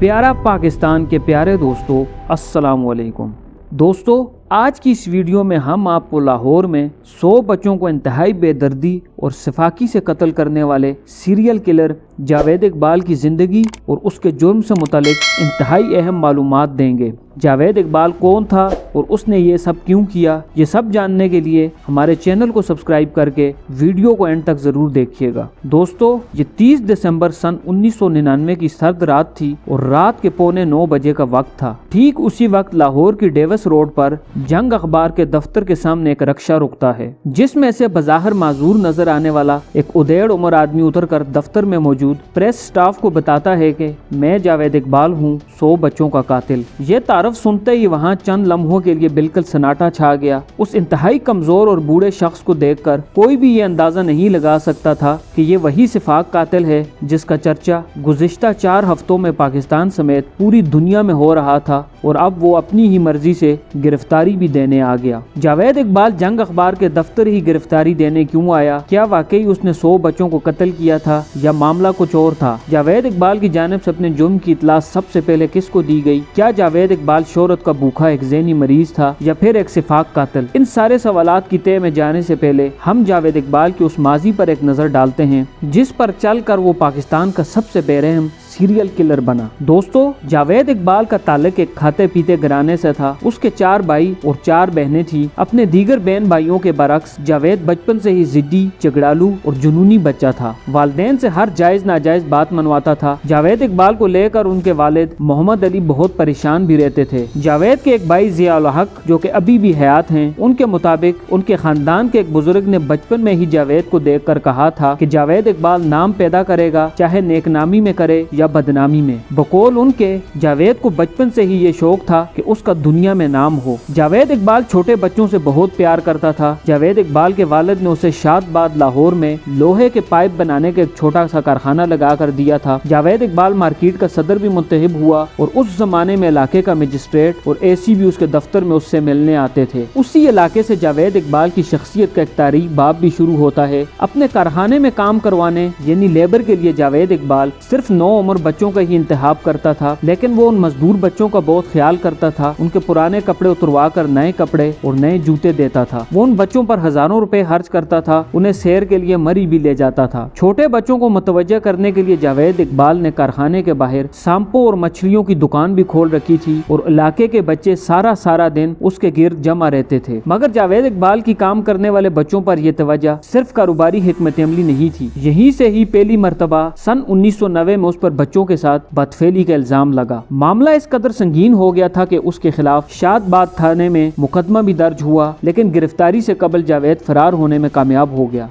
پیارا پاکستان کے پیارے دوستو، السلام علیکم۔ دوستو، آج کی اس ویڈیو میں ہم آپ کو لاہور میں 100 بچوں کو انتہائی بے دردی اور سفاکی سے قتل کرنے والے سیریل کلر جاوید اقبال کی زندگی اور اس کے جرم سے متعلق انتہائی اہم معلومات دیں گے۔ جاوید اقبال کون تھا اور اس نے یہ سب کیوں کیا، یہ سب جاننے کے لیے ہمارے چینل کو سبسکرائب کر کے ویڈیو کو اینڈ تک ضرور دیکھیے گا۔ دوستو، یہ 30 دسمبر سن 1999 کی سرد رات تھی اور رات کے 8:45 بجے کا وقت تھا۔ ٹھیک اسی وقت لاہور کی ڈیوس روڈ پر جنگ اخبار کے دفتر کے سامنے ایک رکشہ رکتا ہے، جس میں سے بظاہر معذور نظر آنے والا ایک ادیڑ عمر آدمی اتر کر دفتر میں موجود پریس سٹاف کو بتاتا ہے کہ میں جاوید اقبال ہوں، 100 بچوں کا قاتل۔ یہ تعارف سنتے ہی وہاں چند لمحوں کے لیے بالکل سناٹا چھا گیا۔ اس انتہائی کمزور اور بوڑھے شخص کو دیکھ کر کوئی بھی یہ اندازہ نہیں لگا سکتا تھا کہ یہ وہی شفاق قاتل ہے جس کا چرچا گزشتہ 4 ہفتوں میں پاکستان سمیت پوری دنیا میں ہو رہا تھا، اور اب وہ اپنی ہی مرضی سے گرفتاری بھی دینے آ گیا۔ جاوید اقبال جنگ اخبار کے دفتر ہی گرفتاری دینے کیوں آیا؟ کیا واقعی اس نے 100 بچوں کو قتل کیا تھا یا معاملہ کچھ اور تھا؟ جاوید اقبال کی جانب سے اپنے جرم کی اطلاع سب سے پہلے کس کو دی گئی؟ کیا جاوید اقبال شہرت کا بھوکا ایک ذہنی مریض تھا یا پھر ایک شفاق قاتل؟ ان سارے سوالات کی تہ میں جانے سے پہلے ہم جاوید اقبال کے اس ماضی پر ایک نظر ڈالتے ہیں جس پر چل کر وہ پاکستان کا سب سے بے رحم سیریل کلر بنا۔ دوستو، جاوید اقبال کا تعلق ایک کھاتے پیتے گھرانے سے تھا۔ اس کے 4 بھائی اور 4 بہنیں تھیں۔ اپنے دیگر بہن بھائیوں کے برعکس جاوید بچپن سے ہی ضدی، جھگڑالو اور جنونی بچہ تھا۔ والدین سے ہر جائز ناجائز بات منواتا تھا۔ جاوید اقبال کو لے کر ان کے والد محمد علی بہت پریشان بھی رہتے تھے۔ جاوید کے ایک بھائی ضیاء الحق جو کہ ابھی بھی حیات ہیں، ان کے مطابق ان کے خاندان کے ایک بزرگ نے بچپن میں ہی جاوید کو دیکھ کر کہا تھا کہ جاوید اقبال نام پیدا کرے گا، چاہے نیک نامی میں کرے یا بدنامی میں۔ بقول ان کے جاوید کو بچپن سے ہی یہ شوق تھا کہ اس کا دنیا میں نام ہو۔ جاوید اقبال چھوٹے بچوں سے بہت پیار کرتا تھا۔ جاوید اقبال کے والد نے اسے شاد باد لاہور میں لوہے کے پائپ بنانے کے ایک چھوٹا سا کارخانہ لگا کر دیا تھا۔ جاوید اقبال مارکیٹ کا صدر بھی منتخب ہوا اور اس زمانے میں علاقے کا مجسٹریٹ اور AC بھی اس کے دفتر میں اس سے ملنے آتے تھے۔ اسی علاقے سے جاوید اقبال کی شخصیت کا ایک تاریخی باب بھی شروع ہوتا ہے۔ اپنے کارخانے میں کام کروانے یعنی لیبر کے لیے جاوید اقبال صرف 9 عمر بچوں کا ہی انتخاب کرتا تھا، لیکن وہ ان مزدور بچوں کا بہت خیال کرتا تھا۔ ان کے پرانے کپڑے اتروا کر نئے کپڑے اور نئے جوتے دیتا تھا۔ وہ ان بچوں پر ہزاروں روپے خرچ کرتا تھا، انہیں سیر کے لیے مری بھی لے جاتا تھا۔ چھوٹے بچوں کو متوجہ کرنے کے لیے جاوید اقبال نے کارخانے کے باہر سانپوں اور مچھلیوں کی دکان بھی کھول رکھی تھی اور علاقے کے بچے سارا دن اس کے گرد جمع رہتے تھے۔ مگر جاوید اقبال کی کام کرنے والے بچوں پر یہ توجہ صرف کاروباری حکمت عملی نہیں تھی۔ یہیں سے ہی پہلی مرتبہ سن 1990 میں اس پر بچوں کے ساتھ بدفعلی کا الزام لگا۔ معاملہ اس قدر سنگین ہو گیا تھا کہ اس کے خلاف شاد باد تھانے میں مقدمہ بھی درج ہوا، لیکن گرفتاری سے قبل جاوید فرار ہونے میں کامیاب ہو گیا۔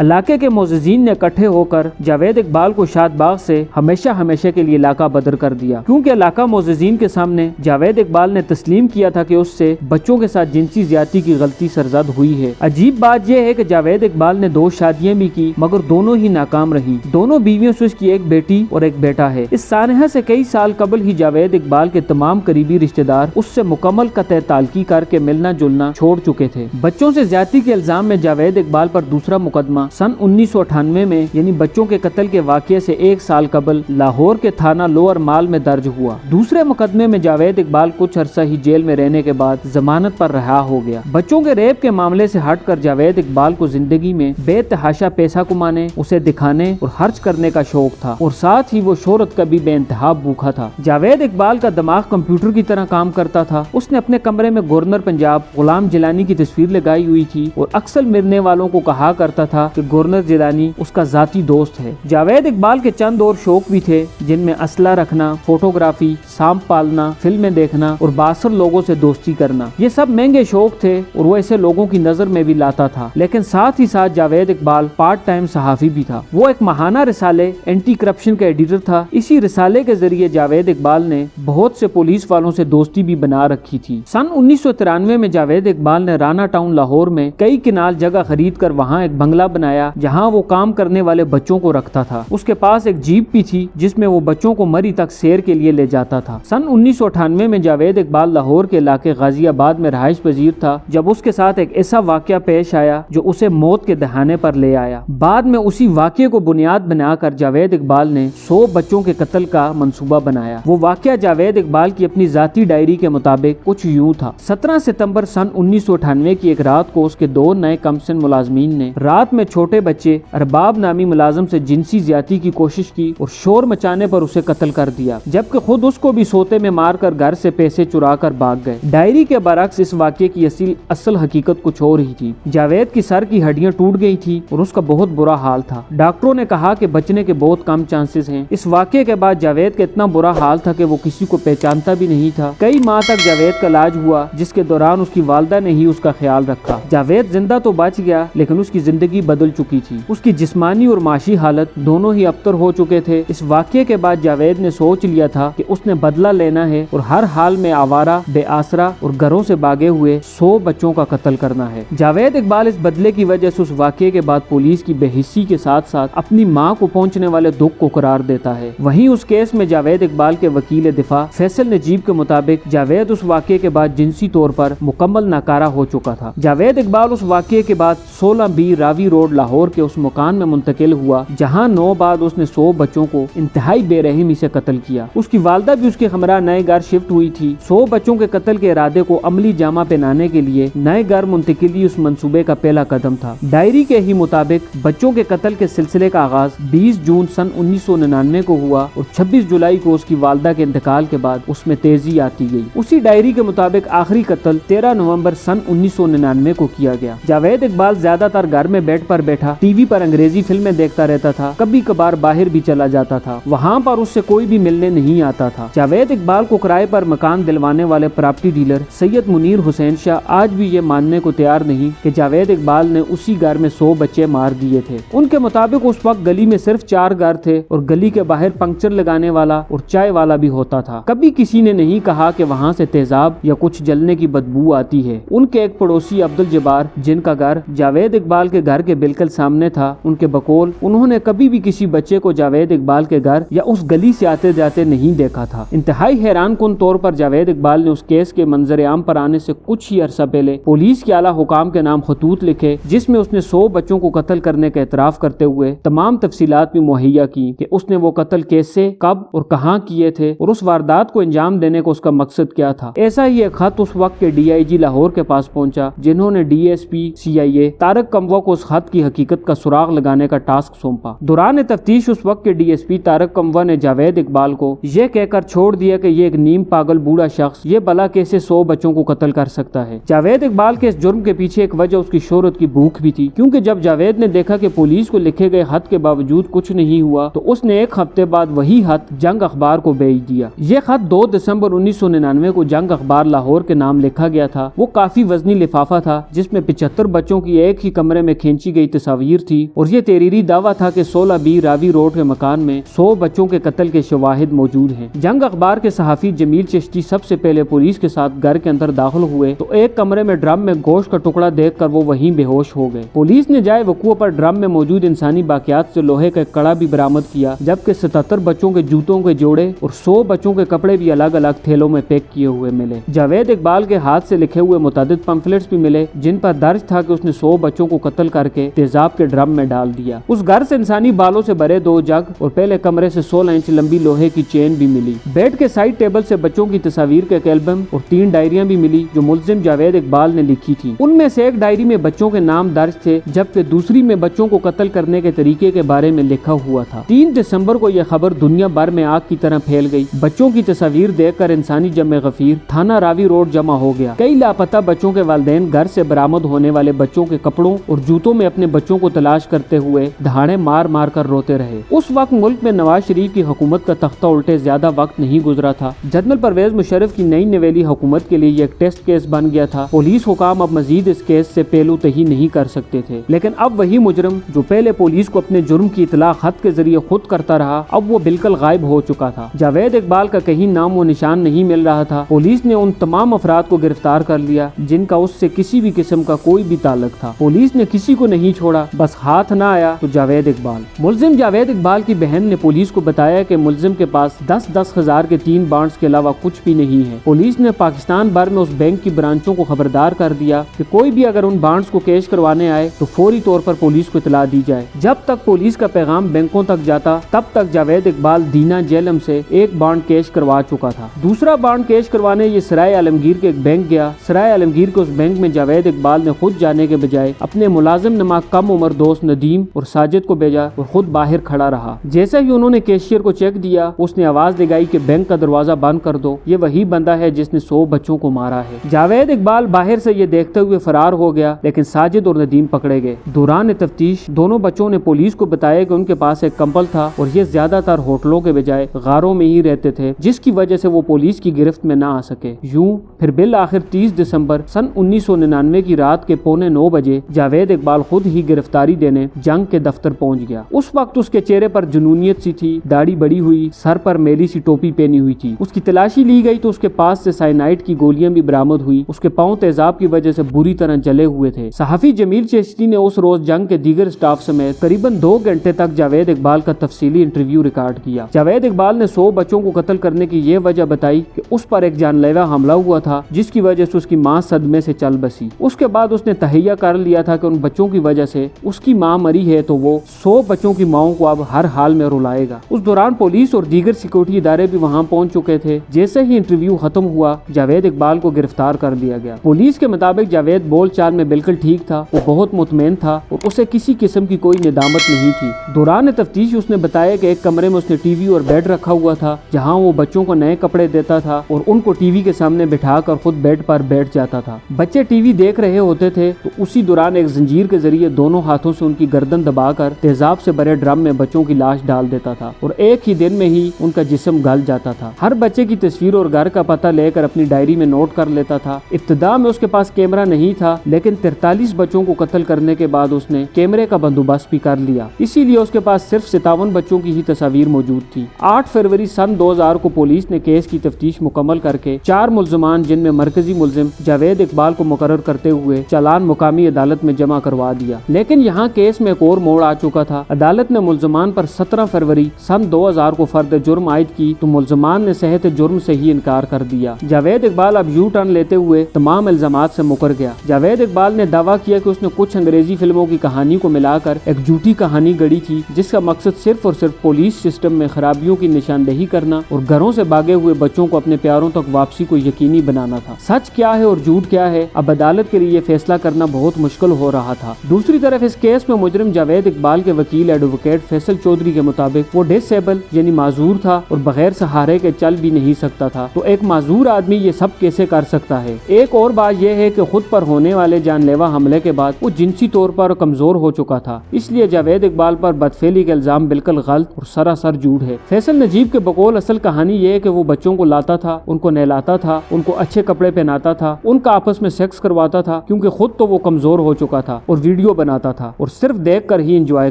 علاقے کے معززین نے اکٹھے ہو کر جاوید اقبال کو شاد باغ سے ہمیشہ کے لیے علاقہ بدر کر دیا، کیونکہ علاقہ معززین کے سامنے جاوید اقبال نے تسلیم کیا تھا کہ اس سے بچوں کے ساتھ جنسی زیادتی کی غلطی سرزد ہوئی ہے۔ عجیب بات یہ ہے کہ جاوید اقبال نے 2 شادیاں بھی کی، مگر دونوں ہی ناکام رہی۔ دونوں بیویوں سے اس کی ایک بیٹی اور ایک بیٹا ہے۔ اس سانحہ سے کئی سال قبل ہی جاوید اقبال کے تمام قریبی رشتہ دار اس سے مکمل قطع تعلقی کر کے ملنا جلنا چھوڑ چکے تھے۔ بچوں سے زیادتی کے الزام میں جاوید اقبال پر دوسرا مقدمہ سن 1998 میں یعنی بچوں کے قتل کے واقعے سے 1 سال قبل لاہور کے تھانہ لوور مال میں درج ہوا۔ دوسرے مقدمے میں جاوید اقبال کچھ عرصہ ہی جیل میں رہنے کے بعد ضمانت پر رہا ہو گیا۔ بچوں کے ریپ کے معاملے سے ہٹ کر جاوید اقبال کو زندگی میں بے تحاشا پیسہ کمانے، اسے دکھانے اور خرچ کرنے کا شوق تھا، اور ساتھ ہی وہ شہرت کا بھی بے انتہا بھوکا تھا۔ جاوید اقبال کا دماغ کمپیوٹر کی طرح کام کرتا تھا۔ اس نے اپنے کمرے میں گورنر پنجاب غلام جیلانی کی تصویر لگائی ہوئی تھی اور اکثر مرنے والوں کو کہا کرتا تھا کہ گورنر جیلانی اس کا ذاتی دوست ہے۔ جاوید اقبال کے چند اور شوق بھی تھے، جن میں اسلحہ رکھنا، فوٹوگرافی، سانپ پالنا، فلمیں دیکھنا اور بااثر لوگوں سے دوستی کرنا۔ یہ سب مہنگے شوق تھے اور وہ اسے لوگوں کی نظر میں بھی لاتا تھا، لیکن ساتھ ہی ساتھ جاوید اقبال پارٹ ٹائم صحافی بھی تھا۔ وہ ایک ماہانہ رسالے اینٹی کرپشن کا ایڈیٹر تھا۔ اسی رسالے کے ذریعے جاوید اقبال نے بہت سے پولیس والوں سے دوستی بھی بنا رکھی تھی۔ سن 1993 میں جاوید اقبال نے رانا ٹاؤن لاہور میں کئی کنال جگہ خرید کر وہاں ایک بنگلہ بنایا جہاں وہ کام کرنے والے بچوں کو رکھتا تھا۔ اس کے پاس ایک جیپ بھی تھی جس میں وہ بچوں کو مری تک سیر کے لیے لے جاتا تھا۔ سن 1998 میں جاوید اقبال لاہور کے علاقے غازی آباد میں رہائش پذیر تھا جب اس کے ساتھ ایک ایسا واقعہ پیش آیا جو اسے موت کے دہانے پر لے آیا۔ بعد میں اسی واقعے کو بنیاد بنا کر جاوید اقبال نے 100 بچوں کے قتل کا منصوبہ بنایا۔ وہ واقعہ جاوید اقبال کی اپنی ذاتی ڈائری کے مطابق کچھ یوں تھا۔ 17 ستمبر سن 1998 کی ایک رات کو اس کے 2 نئے کم سن ملازمین نے رات میں چھوٹے بچے ارباب نامی ملازم سے جنسی زیادتی کی کوشش کی اور شور مچانے پر اسے قتل کر دیا، جبکہ خود اس کو بھی سوتے میں مار کر گھر سے پیسے چرا کر بھاگ گئے۔ ڈائری کے برعکس اس واقعے کی اصل حقیقت کچھ اور ہی تھی۔ جاوید کی سر کی ہڈیاں ٹوٹ گئی تھی اور اس کا بہت برا حال تھا۔ ڈاکٹروں نے کہا کہ بچنے کے بہت کم چانسز ہیں۔ اس واقعے کے بعد جاوید کا اتنا برا حال تھا کہ وہ کسی کو پہچانتا بھی نہیں تھا۔ کئی ماہ تک جاوید کا علاج ہوا جس کے دوران اس کی والدہ نے ہی اس کا خیال رکھا۔ جاوید زندہ تو بچ گیا لیکن اس کی زندگی بدل چکی تھی۔ اس کی جسمانی اور معاشی حالت دونوں ہی ابتر ہو چکے تھے۔ اس واقعے کے بعد جاوید نے سوچ لیا تھا کہ اس نے بدلہ لینا ہے اور ہر حال میں آوارہ، بے آسرا اور گھروں سے بھاگے ہوئے 100 بچوں کا قتل کرنا ہے۔ جاوید اقبال اس بدلے کی وجہ سے اس واقعے کے بعد پولیس کی بے حسی کے ساتھ ساتھ اپنی ماں کو پہنچنے والے دکھ کو قرار دیتا ہے۔ وہیں اس کیس میں جاوید اقبال کے وکیل دفاع فیصل نجیب کے مطابق جاوید اس واقعے کے بعد جنسی طور پر مکمل ناکارہ ہو چکا تھا۔ جاوید اقبال اس واقعے کے بعد 16B راوی روڈ لاہور کے اس مکان میں منتقل ہوا جہاں 9 بعد اس نے 100 بچوں کو انتہائی بے رحمی سے قتل کیا۔ اس کی والدہ بھی اس کے ہمراہ نئے گھر شفٹ ہوئی تھی۔ 100 بچوں کے قتل کے ارادے کو عملی جامہ پہنانے کے لیے نئے گھر منتقلی اس منصوبے کا پہلا قدم تھا۔ ڈائری کے ہی مطابق بچوں کے قتل کے سلسلے کا آغاز 20 جون سن 1999 کو ہوا اور 26 جولائی کو اس کی والدہ کے انتقال کے بعد اس میں تیزی آتی گئی۔ اسی ڈائری کے مطابق آخری قتل 13 نومبر سن 1999 کو کیا گیا۔ جاوید اقبال زیادہ تر گھر میں بیڈ پر بیٹھا ٹی وی پر انگریزی فلمیں دیکھتا رہتا تھا، کبھی کبھار باہر بھی چلا جاتا تھا، وہاں پر اس سے کوئی بھی ملنے نہیں آتا تھا۔ جاوید اقبال کو کرائے پر مکان دلوانے والے پراپرٹی ڈیلر سید منیر حسین شاہ آج بھی یہ ماننے کو تیار نہیں کہ جاوید اقبال نے اسی گھر میں 100 بچے مار دیے تھے۔ ان کے مطابق اس وقت گلی میں صرف 4 گھر تھے اور گلی کے باہر پنکچر لگانے والا اور چائے والا بھی ہوتا تھا۔ کبھی کسی نے نہیں کہا کہ وہاں سے تیزاب یا کچھ جلنے کی بدبو آتی ہے۔ ان کے ایک پڑوسی عبدالجبار جن کا گھر جاوید اقبال کے گھر کے بالکل سامنے تھا، ان کے بقول انہوں نے کبھی بھی کسی بچے کو جاوید اقبال کے گھر یا اس گلی سے آتے جاتے نہیں دیکھا تھا۔ انتہائی حیران کن طور پر جاوید اقبال نے اس کیس کے منظر عام پر آنے سے کچھ ہی عرصہ پہلے پولیس کے اعلیٰ حکام کے نام خطوط لکھے جس میں اس نے 100 بچوں کو قتل کرنے کا اعتراف کرتے ہوئے تمام تفصیلات بھی مہیا کی کہ اس نے وہ قتل کیسے، کب اور کہاں کیے تھے اور اس واردات کو انجام دینے کو اس کا مقصد کیا تھا۔ ایسا ہی ایک خط اس وقت کے DIG لاہور کے پاس پہنچا جنہوں نے DSP CIA طارق کموا کو اس خط کی حقیقت کا سراغ لگانے کا ٹاسک سونپا۔ دوران تفتیش اس وقت کے DSP طارق کموا نے جاوید اقبال کو یہ کہہ کر چھوڑ دیا کہ یہ ایک نیم پاگل بوڑھا شخص یہ بلا کیسے 100 بچوں کو قتل کر سکتا ہے۔ جاوید اقبال کے اس جرم کے پیچھے ایک وجہ اس کی شہرت کی بھوک بھی تھی، کیونکہ جب جاوید نے دیکھا کہ پولیس کو لکھے گئے خط کے باوجود کچھ نہیں ہوا تو اس نے ایک ہفتے بعد وہی خط جنگ اخبار کو بھیج دیا۔ یہ خط 2 دسمبر 1999 کو جنگ اخبار لاہور کے نام لکھا گیا تھا۔ وہ کافی وزنی لفافہ تھا جس میں 75 بچوں کی ایک ہی کمرے میں کھینچی گئی تصاویر تھی اور یہ تحریری دعویٰ تھا کہ 16B راوی روڈ کے مکان میں 100 بچوں کے قتل کے شواہد موجود ہیں۔ جنگ اخبار کے صحافی جمیل چشتی سب سے پہلے پولیس کے ساتھ گھر کے اندر داخل ہوئے تو ایک کمرے میں ڈرم میں گوشت کا ٹکڑا دیکھ کر وہ وہیں بے ہوش ہو گئے۔ پولیس نے جائے وقوع پر ڈرم میں موجود انسانی باقیات سے لوہے کا ایک کڑا بھی برآمد کیا، جبکہ 77 بچوں کے جوتوں کے جوڑے اور 100 بچوں کے کپڑے بھی الگ الگ تھیلوں میں پیک کیے ہوئے ملے۔ جاوید اقبال کے ہاتھ سے لکھے ہوئے متعدد پمفلٹس بھی ملے جن پر درج تھا کہ اس نے 100 بچوں کو قتل کر کے تیزاب کے ڈرم میں ڈال دیا۔ اس گھر سے انسانی بالوں سے بھرے 2 جگ اور پہلے کمرے سے 16 انچ لمبی لوہے کی چین بھی ملی۔ بیڈ کے سائڈ ٹیبل سے بچوں کی تصاویر کا ایک البم اور 3 ڈائریاں بھی ملی جو ملزم جاوید اقبال نے لکھی تھی۔ ان میں سے ایک ڈائری میں بچوں کے نام درج تھے جبکہ دوسری میں بچوں کو قتل کرنے کے طریقے کے بارے میں لکھا ہوا تھا۔ 3 دسمبر کو یہ خبر دنیا بھر میں آگ کی طرح پھیل گئی۔ بچوں کی تصاویر دیکھ کر انسانی جمع غفیر تھانہ راوی روڈ جمع ہو گیا۔ کئی لاپتہ بچوں کے والدین گھر سے برآمد ہونے والے بچوں کے کپڑوں اور جوتوں میں اپنے بچوں کو تلاش کرتے ہوئے دہاڑے مار مار کر روتے رہے۔ اس وقت ملک میں نواز شریف کی حکومت کا تختہ الٹے زیادہ وقت نہیں گزرا تھا۔ جنرل پرویز مشرف کی نئی نویلی حکومت کے لیے یہ ایک ٹیسٹ کیس بن گیا تھا۔ پولیس حکام اب مزید اس کیس سے پہلو تہی نہیں کر سکتے تھے، لیکن اب وہی مجرم جو پہلے پولیس کو اپنے جرم کی اطلاع خط کے ذریعے خود کرتا رہا اب وہ بالکل غائب ہو چکا تھا۔ جاوید اقبال کا کہیں نام و نشان نہیں مل رہا تھا۔ پولیس نے ان تمام افراد کو گرفتار کر لیا جن کا اس سے کسی بھی قسم کا کوئی بھی تعلق تھا۔ پولیس نے کسی کو نہیں نہیں چھوڑا، بس ہاتھ نہ آیا تو جاوید اقبال۔ ملزم جاوید اقبال کی بہن نے پولیس کو بتایا کہ ملزم کے پاس 10-10 ہزار کے 3 بانڈز کے علاوہ کچھ بھی نہیں ہے۔ پولیس نے پاکستان بھر میں اس بینک کی برانچوں کو خبردار کر دیا کہ کوئی بھی اگر ان بانڈز کو کیش کروانے آئے تو فوری طور پر پولیس کو اطلاع دی جائے۔ جب تک پولیس کا پیغام بینکوں تک جاتا تب تک جاوید اقبال دینا جیلم سے ایک بانڈ کیش کروا چکا تھا۔ دوسرا بانڈ کیش کروانے یہ سرائے عالمگیر کے ایک بینک گیا۔ سرائے عالمگیر کے اس بینک میں جاوید اقبال نے خود جانے کے بجائے اپنے ملازم نما کم عمر دوست ندیم اور ساجد کو بھیجا اور خود باہر کھڑا رہا۔ جیسے ہی انہوں نے کیشیئر کو چیک دیا، اس نے آواز لگائی کہ بینک کا دروازہ بند کر دو، یہ وہی بندہ ہے جس نے 100 بچوں کو مارا ہے۔ جاوید اقبال باہر سے یہ دیکھتے ہوئے فرار ہو گیا، لیکن ساجد اور ندیم پکڑے گئے۔ دوران تفتیش دونوں بچوں نے پولیس کو بتایا کہ ان کے پاس ایک کمبل تھا اور یہ زیادہ تر ہوٹلوں کے بجائے غاروں میں ہی رہتے تھے، جس کی وجہ سے وہ پولیس کی گرفت میں نہ آ سکے۔ یوں پھر بالآخر 30 دسمبر سن 1999 کی رات کے 8:45 بجے جاوید اقبال خود ہی گرفتاری دینے جنگ کے دفتر پہنچ گیا۔ اس وقت اس کے چہرے پر جنونیت سی تھی، داڑھی بڑی ہوئی، سر پر میلی سی ٹوپی پہنی ہوئی تھی۔ اس کی تلاشی لی گئی تو اس کے پاس سے سائنائڈ کی گولیاں بھی برآمد ہوئی۔ اس کے پاؤں تیزاب کی وجہ سے بری طرح جلے ہوئے تھے۔ صحافی جمیل چشتی نے اس روز جنگ کے دیگر اسٹاف سمیت قریباً 2 گھنٹے تک جاوید اقبال کا تفصیلی انٹرویو ریکارڈ کیا۔ جاوید اقبال نے 100 بچوں کو قتل کرنے کی یہ وجہ بتائی کہ اس پر ایک جان لیوا حملہ ہوا تھا، جس کی وجہ سے اس کی ماں صدمے سے چل بسی۔ اس کے بعد اس نے تہیہ کر لیا تھا کہ ان بچوں کی وجہ سے اس کی ماں مری ہے تو وہ 100 بچوں کی ماؤں کو اب ہر حال میں رلائے گا۔ اس دوران پولیس اور دیگر سیکورٹی ادارے بھی وہاں پہنچ چکے تھے۔ جیسے ہی انٹرویو ختم ہوا، جاوید اقبال کو گرفتار کر لیا گیا۔ پولیس کے مطابق جاوید بول چال میں بالکل ٹھیک تھا، وہ بہت مطمئن تھا اور اسے کسی قسم کی کوئی ندامت نہیں تھی۔ دوران تفتیش اس نے بتایا کہ ایک کمرے میں اس نے ٹی وی اور بیڈ رکھا ہوا تھا، جہاں وہ بچوں کو نئے کپڑے دیتا تھا اور ان کو ٹی وی کے سامنے بٹھا کر خود بیڈ پر بیٹھ جاتا تھا۔ بچے ٹی وی دیکھ رہے ہوتے تھے تو اسی دوران ایک زنجیر کے ذریعے دونوں ہاتھوں سے ان کی گردن دبا کر تیزاب سے بھرے ڈرم میں بچوں کی لاش ڈال دیتا تھا اور ایک ہی دن میں ہی ان کا جسم گل جاتا تھا۔ ہر بچے کی تصویر اور گھر کا پتہ لے کر اپنی ڈائری میں نوٹ کر لیتا تھا۔ ابتدا میں اس کے پاس کیمرہ نہیں تھا، لیکن 43 بچوں کو قتل کرنے کے بعد اس نے کیمرے کا بندوبست بھی کر لیا، اسی لیے اس کے پاس صرف 57 بچوں کی ہی تصاویر موجود تھی۔ 8 فروری سن 2000 کو پولیس نے کیس کی تفتیش مکمل کر کے 4 ملزمان جن میں مرکزی ملزم جاوید اقبال کو مقرر کرتے ہوئے چالان مقامی عدالت میں جمع کروا دیا۔ لیکن یہاں کیس میں ایک اور موڑ آ چکا تھا۔ عدالت نے ملزمان پر 17 فروری سن 2000 کو فرد جرم عائد کی تو ملزمان نے صحت جرم سے ہی انکار کر دیا۔ جاوید اقبال اب یو ٹرن لیتے ہوئے تمام الزامات سے مکر گیا۔ جاوید اقبال نے دعویٰ کیا کہ اس نے کچھ انگریزی فلموں کی کہانی کو ملا کر ایک جھوٹی کہانی گڑی تھی، جس کا مقصد صرف اور صرف پولیس سسٹم میں خرابیوں کی نشاندہی کرنا اور گھروں سے بھاگے ہوئے بچوں کو اپنے پیاروں تک واپسی کو یقینی بنانا تھا۔ سچ کیا ہے اور جھوٹ کیا ہے، اب عدالت کے لیے یہ فیصلہ کرنا بہت مشکل ہو رہا تھا۔ دوسری طرف اس کیس میں مجرم جاوید اقبال کے وکیل ایڈوکیٹ فیصل چودھری کے مطابق وہ ڈسیبل یعنی معذور تھا اور بغیر سہارے کے چل بھی نہیں سکتا تھا، تو ایک معذور آدمی یہ سب کیسے کر سکتا ہے۔ ایک اور بات یہ ہے کہ خود پر ہونے والے جان لیوا حملے کے بعد وہ جنسی طور پر کمزور ہو چکا تھا، اس لیے جاوید اقبال پر بدفعلی کے الزام بالکل غلط اور سراسر جھوٹ ہے۔ فیصل نجیب کے بقول اصل کہانی یہ ہے کہ وہ بچوں کو لاتا تھا، ان کو نہلاتا تھا، ان کو اچھے کپڑے پہناتا تھا، ان کا آپس میں سیکس کرواتا تھا، کیونکہ خود تو وہ کمزور ہو چکا تھا، اور ویڈیو بناتا تھا اور صرف دیکھ کر ہی انجوائے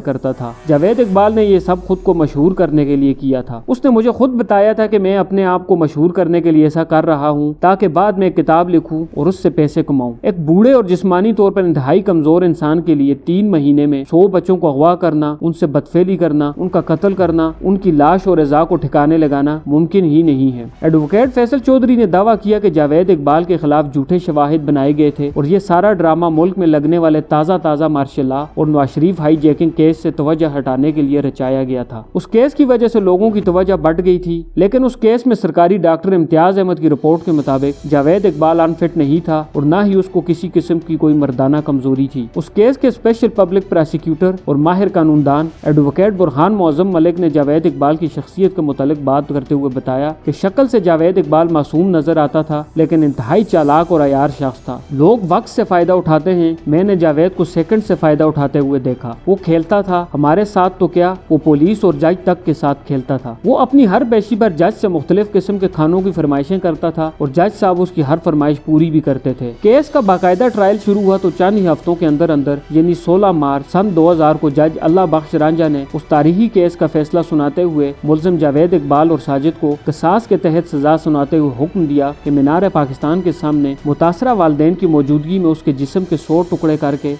کرتا تھا۔ جاوید اقبال نے یہ سب خود کو مشہور کرنے کے لیے کیا تھا۔ اس نے مجھے خود بتایا تھا کہ میں اپنے آپ کو مشہور کرنے کے لیے ایسا کر رہا ہوں تاکہ بعد میں ایک کتاب لکھوں اور اس سے پیسے کماؤں۔ ایک بوڑھے اور جسمانی طور پر انتہائی کمزور انسان کے لیے 3 مہینے میں 100 بچوں کو اغوا کرنا، ان سے بدفعلی کرنا، ان کا قتل کرنا، ان کی لاش اور اعضاء کو ٹھکانے لگانا ممکن ہی نہیں ہے۔ ایڈوکیٹ فیصل چودھری نے دعویٰ کیا کہ جاوید اقبال کے خلاف جھوٹے شواہد بنائے گئے تھے اور یہ سارا ڈرامہ ملک میں لگنے والے تازہ مارشل لا اور Nawaz Sharif high jacking case سے توجہ ہٹانے کے لیے رچایا گیا تھا۔ اس کیس کی وجہ سے لوگوں کی توجہ بڑھ گئی تھی، لیکن اس کیس میں سرکاری ڈاکٹر امتیاز احمد کی رپورٹ کے مطابق جاوید اقبال انفٹ نہیں تھا اور نہ ہی اس کو کسی قسم کی کوئی مردانہ کمزوری تھی۔ اس کیس کے اسپیشل پبلک پراسیکیوٹر اور ماہر قانون دان ایڈوکیٹ برہان معظم ملک نے جاوید اقبال کی شخصیت کے متعلق بات کرتے ہوئے بتایا کہ شکل سے جاوید اقبال معصوم نظر آتا تھا، لیکن انتہائی چالاک اور عیار شخص تھا۔ لوگ وقت سے فائدہ اٹھاتے ہیں، میں نے جاوید کو سیکنڈ سے فائدہ اٹھاتے ہوئے دیکھا۔ وہ کھیلتا تھا، ہمارے ساتھ تو کیا، وہ پولیس اور جج تک کے ساتھ کھیلتا تھا۔ وہ اپنی ہر پیشی پر جج سے مختلف قسم کے کھانوں کی فرمائشیں کرتا تھا اور جج صاحب اس کی ہر فرمائش پوری بھی کرتے تھے۔ کیس کا باقاعدہ ٹرائل شروع ہوا تو چند ہی ہفتوں کے اندر یعنی 16 مارچ سن 2000 کو جج اللہ بخش رانجھا نے اس تاریخی کیس کا فیصلہ سناتے ہوئے ملزم جاوید اقبال اور ساجد کو قصاص کے تحت سزا سناتے ہوئے حکم دیا کہ مینار پاکستان کے سامنے متاثرہ والدین کی موجودگی میں اس کے جسم کے 100 ٹکڑے کر کے